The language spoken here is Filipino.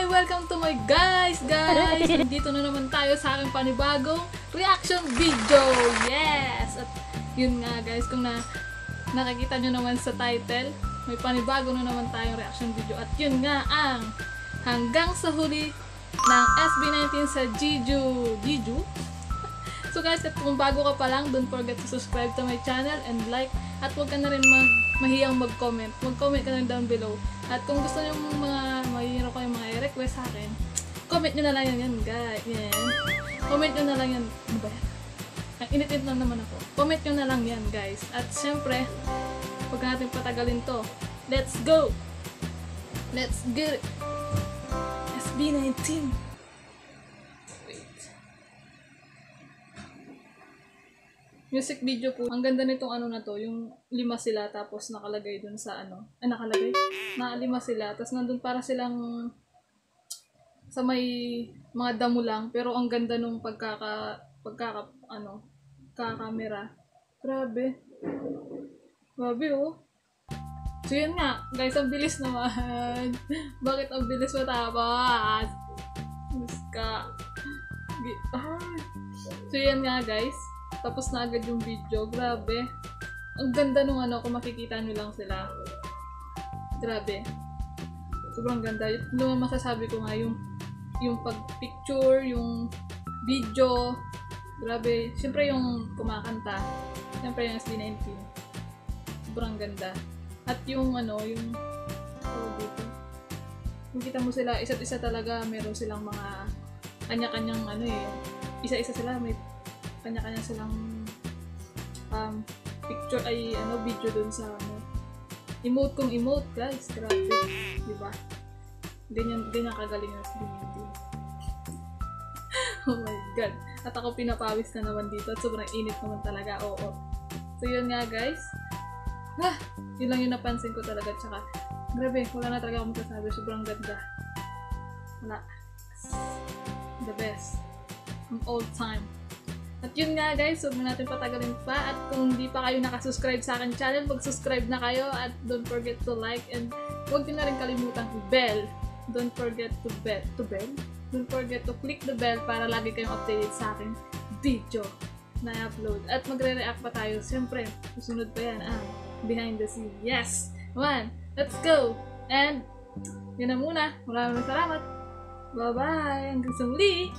Welcome to my guys! Nandito na naman tayo sa aking panibagong reaction video! Yes! At yun nga guys, kung nakikita nyo naman sa title, may panibago na naman tayong reaction video. At yun nga ang hanggang sa huli ng SB19 sa Jiju. So guys, at kung bago ka pa lang, don't forget to subscribe to my channel and like. At huwag ka na rin mahiyang mag-comment. Mag-comment ka na down below. At kung gusto nyo mayroon kayong mga i-request sa akin, comment nyo na lang yan guys. Yan. Comment nyo na lang yan. Ano ba yan? Init lang naman ako. Comment nyo na lang yan guys. At syempre, huwag natin patagalin to. Let's go! Let's get it! SB19. Music video po. Ang ganda nitong ano na to, yung 5 sila tapos nakalagay dun sa ano. Nakalagay? Na 5 sila. Tapos nandun para silang sa may mga damo lang. Pero ang ganda nung kakamera. Grabe. Grabe oh. So yun nga, guys, ang bilis naman. Bakit ang bilis matapos? Bilis ka. So yun nga guys. Tapos na agad yung video. Grabe. Ang ganda nung ano, kung makikita nyo lang sila. Grabe. Sobrang ganda. Yung masasabi ko nga, yung pag-picture, yung video. Grabe. Siyempre yung kumakanta. Siyempre yung SB19. Sobrang ganda. At yung ano, yung dito. Kung kita mo sila, isa't isa talaga, meron silang mga kanya-kanyang ano isa-isa sila, may kanya-kanya silang picture video dun sa emote kong emote guys. Grabe, diba? Ganyan kagaling yung SB19. Oh my god, at ako pinapawis na naman dito at sobrang init naman talaga. Oo. So yun nga guys, yun lang yung napansin ko talaga. Tsaka grabe, wala na talaga akong masasabi. Sobrang ganda. Wala. The best from all time. At yun nga guys, huwag na natin patagalin pa. At kung hindi pa kayo nakasubscribe sa akin channel, mag-subscribe na kayo. At don't forget to like and huwag din na rin kalimutan bell. Don't forget to bell? Don't forget to click the bell para lagi kayong updated sa akin video na i-upload. At magre-react pa tayo. Siyempre, susunod pa yan. Behind the scene. Yes! Come on! Let's go! And, yun na muna. Maraming salamat. Bye-bye! Hanggang sa muli!